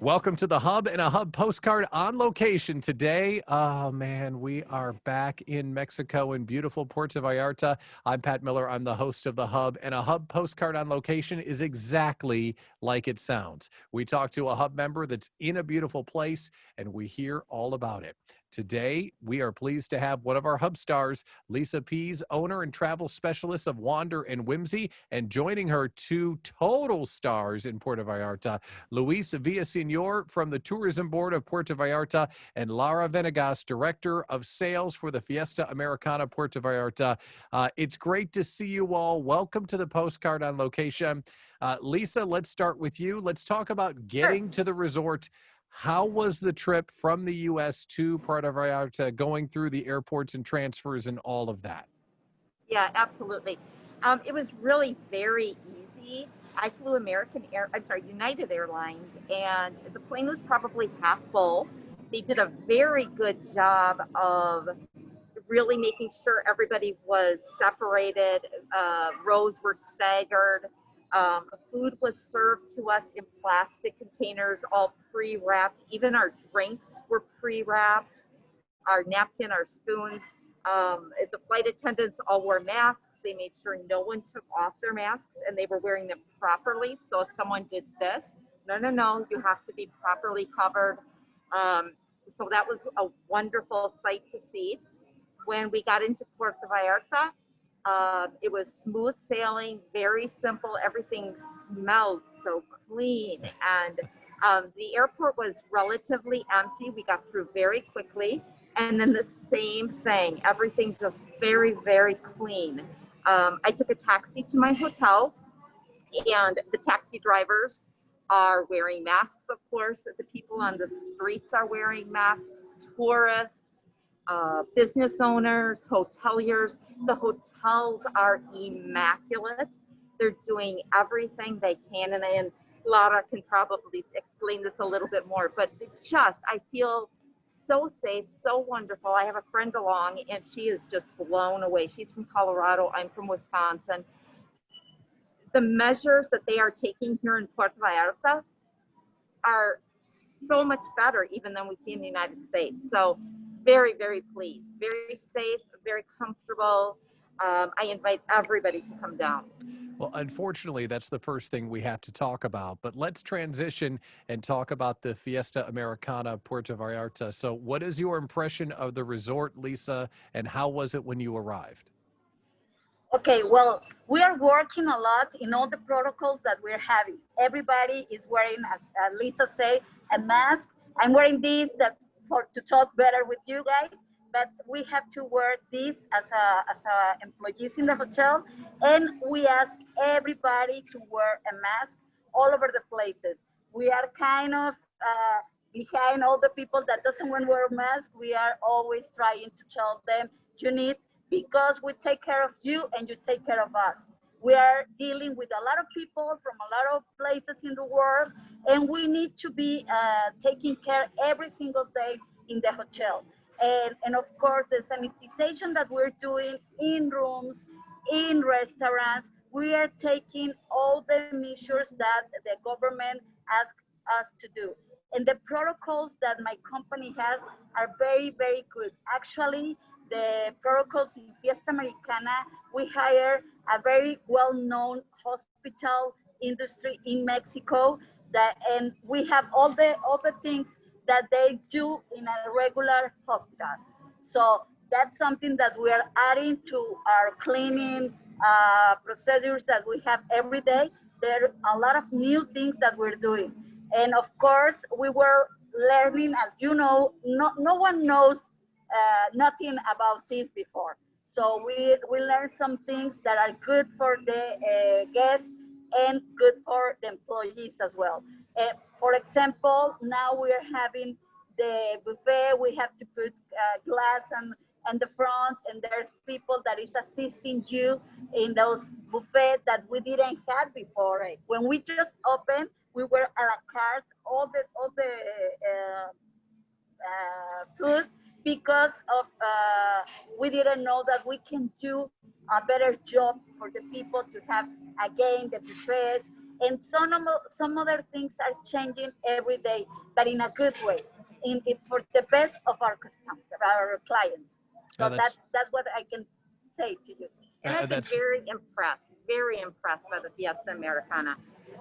Welcome to the Hub and a Hub Postcard on location today. Oh man, we are back in Mexico in beautiful Puerto Vallarta. I'm Pat Miller. I'm the host of the Hub, and a Hub Postcard on location is exactly like it sounds. We talk to a Hub member that's in a beautiful place, and we hear all about it. Today, we are pleased to have one of our Hub stars, Lisa Pease, owner and travel specialist of Wander and Whimsy, and joining her, two total stars in Puerto Vallarta, Luis Villasenor from the Tourism Board of Puerto Vallarta, and Lara Venegas, Director of Sales for the Fiesta Americana Puerto Vallarta. It's great to see you all. Welcome to the Postcard on Location. Lisa, let's start with you. Let's talk about Sure. getting to the resort. How was the trip from the U.S. to Puerto Vallarta, going through the airports and transfers and all of that? Yeah, absolutely. It was really very easy. I flew United Airlines, and the plane was probably half full. They did a very good job of really making sure everybody was separated. Rows were staggered. Food was served to us in plastic containers, all pre-wrapped. Even our drinks were pre-wrapped. Our napkin, our spoons. The flight attendants all wore masks. They made sure no one took off their masks and they were wearing them properly. So if someone did this, no, you have to be properly covered. So that was a wonderful sight to see. When we got into Puerto Vallarta, it was smooth sailing, very simple. Everything smelled so clean. And the airport was relatively empty. We got through very quickly. And then the same thing, everything just very, very clean. I took a taxi to my hotel, and the taxi drivers are wearing masks, of course. The people on the streets are wearing masks, tourists, business owners, hoteliers. The hotels are immaculate. They're doing everything they can. And Lara can probably explain this a little bit more, but I feel so safe, so wonderful. I have a friend along and she is just blown away. She's from Colorado. I'm from Wisconsin. The measures that they are taking here in Puerto Vallarta are so much better even than we see in the United States. So very, very pleased, very safe, very comfortable. I invite everybody to come down. Well, unfortunately, that's the first thing we have to talk about. But let's transition and talk about the Fiesta Americana Puerto Vallarta. So, what is your impression of the resort, Lisa, and how was it when you arrived? Okay, well, we are working a lot in all the protocols that we're having. Everybody is wearing, as Lisa said, a mask. I'm wearing this to talk better with you guys, but we have to wear this as a employees in the hotel, and we ask everybody to wear a mask all over the places. We are kind of behind all the people that doesn't want to wear a mask. We are always trying to tell them you need, because we take care of you and you take care of us. We are dealing with a lot of people from a lot of places in the world, and we need to be taking care every single day in the hotel. And of course, the sanitization that we're doing in rooms, in restaurants, we are taking all the measures that the government asks us to do. And the protocols that my company has are very, very good. Actually, the protocols in Fiesta Americana, we hire a very well-known hospital industry in Mexico, and we have all the things that they do in a regular hospital. So that's something that we are adding to our cleaning procedures that we have every day. There are a lot of new things that we're doing. And of course, we were learning, as you know, no one knows nothing about this before. So we learned some things that are good for the guests and good for the employees as well. For example, now we are having the buffet. We have to put glass on the front, and there's people that is assisting you in those buffet that we didn't have before. Right. When we just opened, we were a la carte, all the food, because of we didn't know that we can do a better job for the people to have again the buffets And some other things are changing every day, but in a good way, for the best of our customers, our clients. So that's what I can say to you. And I've been very impressed by the Fiesta Americana.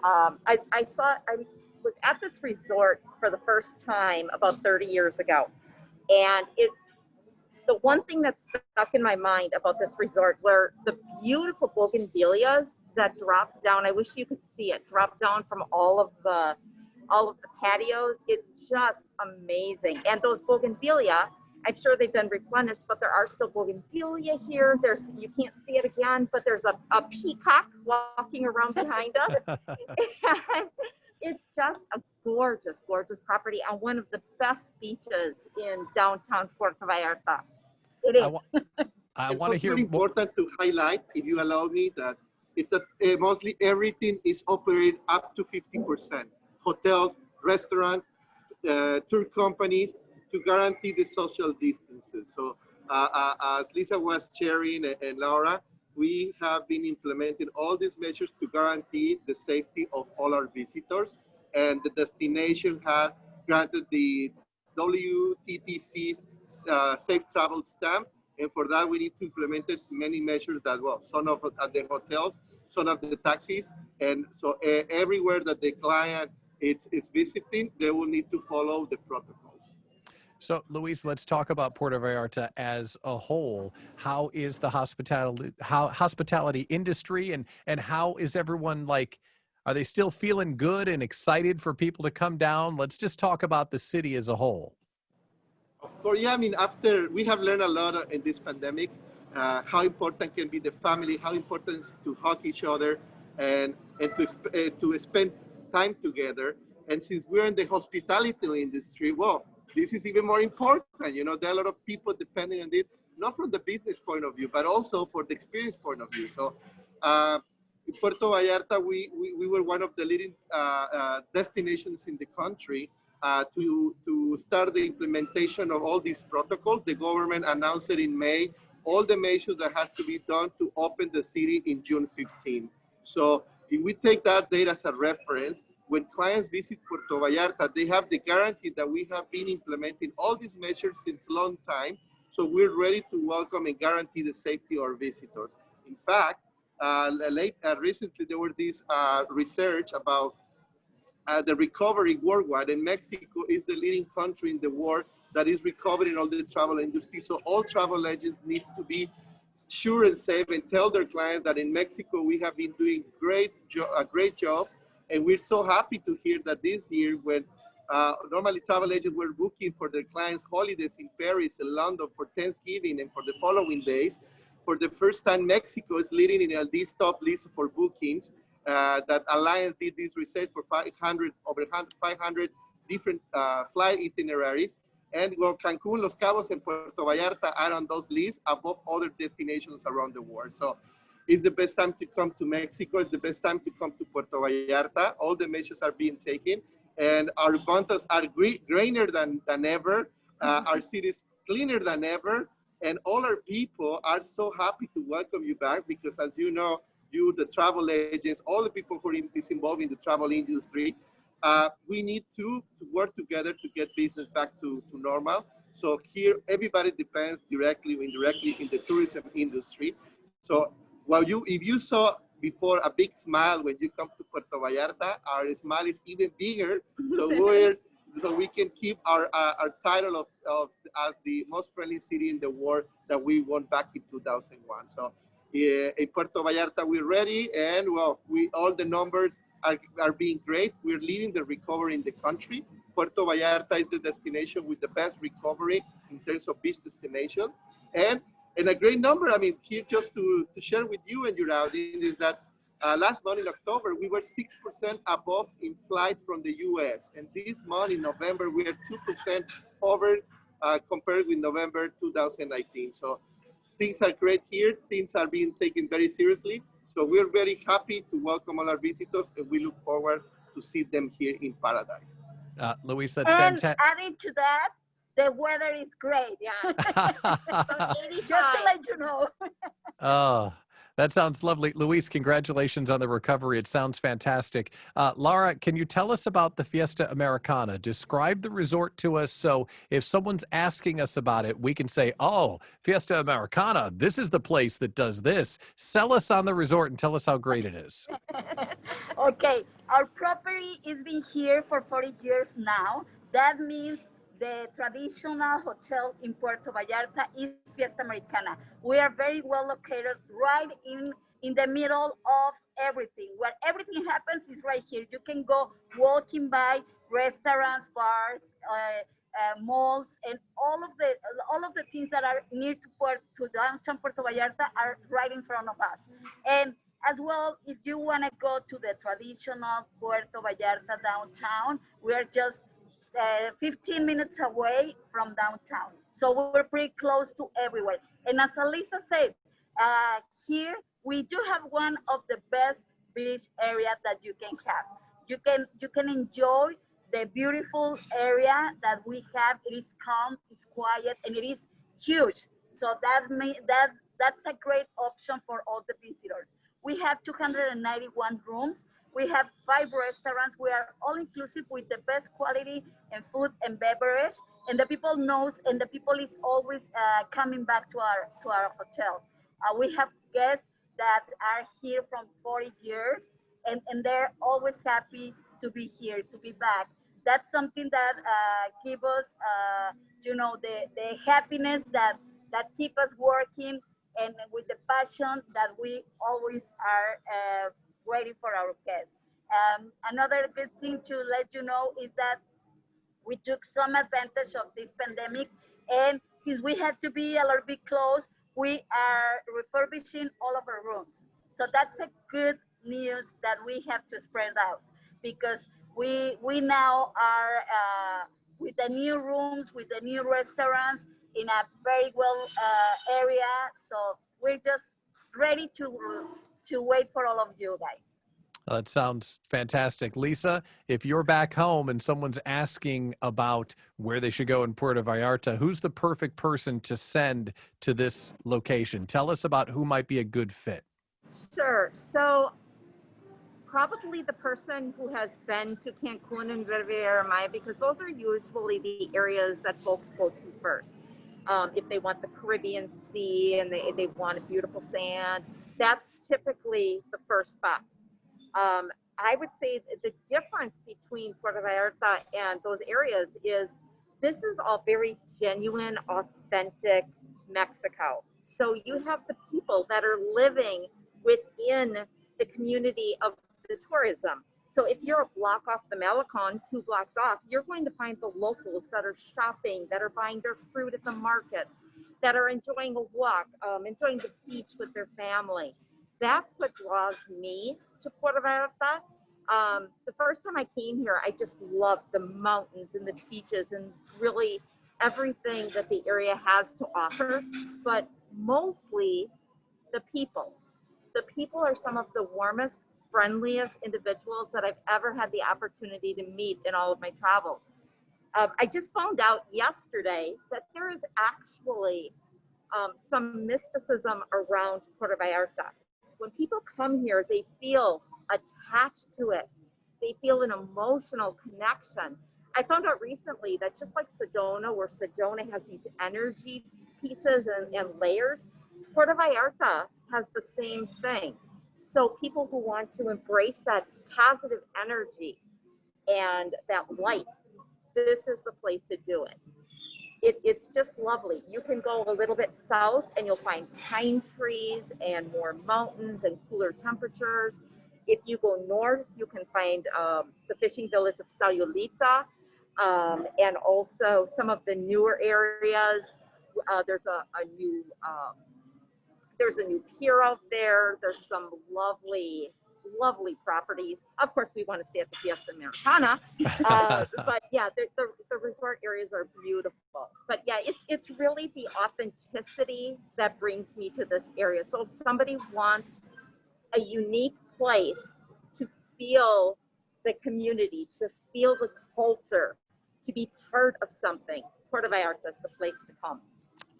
I was at this resort for the first time about 30 years ago. And the one thing that stuck in my mind about this resort were the beautiful bougainvilleas that drop down. I wish you could see it drop down from all of the patios. It's just amazing. And those bougainvillea, I'm sure they've been replenished, but there are still bougainvillea here. You can't see it again, but there's a peacock walking around behind us. And it's just a gorgeous, gorgeous property on one of the best beaches in downtown Puerto Vallarta. It is. I want to hear. It's important to highlight, if you allow me, that it's that mostly everything is operated up to 50%. Hotels, restaurants, tour companies, to guarantee the social distances. So as Lisa was sharing and Laura, we have been implementing all these measures to guarantee the safety of all our visitors. And the destination has granted the WTTC Safe Travel Stamp. And for that, we need to implement many measures that, well, some of at the hotels, some of the taxis. And so everywhere that the client is visiting, they will need to follow the protocols. So, Luis, let's talk about Puerto Vallarta as a whole. How is the hospitality industry, and how is everyone, like, are they still feeling good and excited for people to come down? Let's just talk about the city as a whole. Of course, yeah. I mean, after we have learned a lot in this pandemic, how important can be the family, how important is to hug each other, and to spend time together. And since we're in the hospitality industry, well, this is even more important. You know, there are a lot of people depending on this, not from the business point of view, but also for the experience point of view. So in Puerto Vallarta, we were one of the leading destinations in the country to start the implementation of all these protocols. The government announced it in May, all the measures that had to be done to open the city in June 15. So if we take that data as a reference, when clients visit Puerto Vallarta, they have the guarantee that we have been implementing all these measures since a long time. So we're ready to welcome and guarantee the safety of our visitors. In fact, recently there were this research about the recovery worldwide, and Mexico is the leading country in the world that is recovering all the travel industry. So all travel agents need to be sure and safe and tell their clients that in Mexico we have been doing a great job. And we're so happy to hear that this year, when normally travel agents were booking for their clients' holidays in Paris and London for Thanksgiving and for the following days, for the first time, Mexico is leading in this top list for bookings. That Alliance did this research for over 500 different flight itineraries. And well, Cancun, Los Cabos, and Puerto Vallarta are on those lists above other destinations around the world. So it's the best time to come to Mexico. It's the best time to come to Puerto Vallarta. All the measures are being taken, and our buntas are greener than ever. Our city is cleaner than ever, and all our people are so happy to welcome you back because, as you know, you, the travel agents, all the people who are involved in the travel industry, we need to work together to get business back to normal. So here, everybody depends directly or indirectly in the tourism industry. So if you saw before a big smile when you come to Puerto Vallarta, our smile is even bigger. So we can keep our title of as the most friendly city in the world that we won back in 2001. So in Puerto Vallarta, we're ready, and well, all the numbers are being great. We're leading the recovery in the country. Puerto Vallarta is the destination with the best recovery in terms of beach destinations. And a great number, I mean, here just to share with you and your audience is that last month in October, we were 6% above in flights from the US. And this month in November, we are 2% over compared with November 2019. So things are great here. Things are being taken very seriously. So we're very happy to welcome all our visitors, and we look forward to see them here in paradise. Luis, that's and fantastic. Adding to that, the weather is great. Yeah. Just to let you know. Oh, That sounds lovely. Luis, congratulations on the recovery. It sounds fantastic. Lara, can you tell us about the Fiesta Americana? Describe the resort to us so if someone's asking us about it, we can say, oh, Fiesta Americana, this is the place that does this. Sell us on the resort and tell us how great it is. Okay, our property has been here for 40 years now. That means the traditional hotel in Puerto Vallarta is Fiesta Americana. We are very well located right in the middle of everything. Where everything happens is right here. You can go walking by restaurants, bars, malls, and all of the things that are near to downtown Puerto Vallarta are right in front of us. And as well, if you want to go to the traditional Puerto Vallarta downtown, we are just 15 minutes away from downtown. So we're pretty close to everywhere. And as Alisa said, here we do have one of the best beach areas that you can have. You can enjoy the beautiful area that we have. It is calm, it's quiet, and it is huge. So that's a great option for all the visitors. We have 291 rooms. We have 5 restaurants. We are all inclusive with the best quality and food and beverage. And the people knows, and the people is always coming back to our hotel. We have guests that are here from 40 years, and they're always happy to be here, to be back. That's something that give us, the happiness that keep us working, and with the passion that we always are waiting for our guests. Another good thing to let you know is that we took some advantage of this pandemic, and since we had to be a little bit close, we are refurbishing all of our rooms. So that's a good news that we have to spread out, because we now are with the new rooms, with the new restaurants in a very well area. So we're just ready to wait for all of you guys. That sounds fantastic. Lisa, if you're back home and someone's asking about where they should go in Puerto Vallarta, who's the perfect person to send to this location? Tell us about who might be a good fit. Sure. So probably the person who has been to Cancun and Riviera Maya, because those are usually the areas that folks go to first. If they want the Caribbean Sea and they want a beautiful sand, that's typically the first spot. I would say the difference between Puerto Vallarta and those areas is this is all very genuine, authentic Mexico. So you have the people that are living within the community of the tourism. So if you're a block off the Malecon, 2 blocks off, you're going to find the locals that are shopping, that are buying their fruit at the markets, that are enjoying a walk, enjoying the beach with their family. That's what draws me to Puerto Vallarta. The first time I came here, I just loved the mountains and the beaches and really everything that the area has to offer, but mostly the people. The people are some of the warmest, friendliest individuals that I've ever had the opportunity to meet in all of my travels. I just found out yesterday that there is actually some mysticism around Puerto Vallarta. When people come here, they feel attached to it. They feel an emotional connection. I found out recently that just like Sedona, where Sedona has these energy pieces and layers, Puerto Vallarta has the same thing. So people who want to embrace that positive energy and that light, this is the place to do it. It's just lovely. You can go a little bit south and you'll find pine trees and more mountains and cooler temperatures. If you go north, you can find the fishing village of Sayulita, and also some of the newer areas. There's a new pier out there. There's some lovely properties. Of course, we want to stay at the Fiesta Americana, but yeah, the resort areas are beautiful. But yeah, it's really the authenticity that brings me to this area. So if somebody wants a unique place to feel the community, to feel the culture, to be part of something, Puerto Vallarta is the place to come.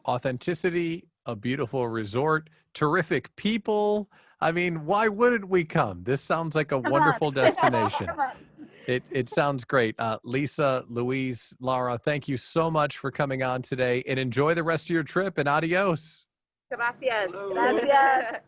authenticity, a beautiful resort, terrific people. I mean, why wouldn't we come? This sounds like a Come on. wonderful destination. Come on. It sounds great. Lisa, Luis, Lara, thank you so much for coming on today, and enjoy the rest of your trip, and adios. Gracias. Hello. Gracias.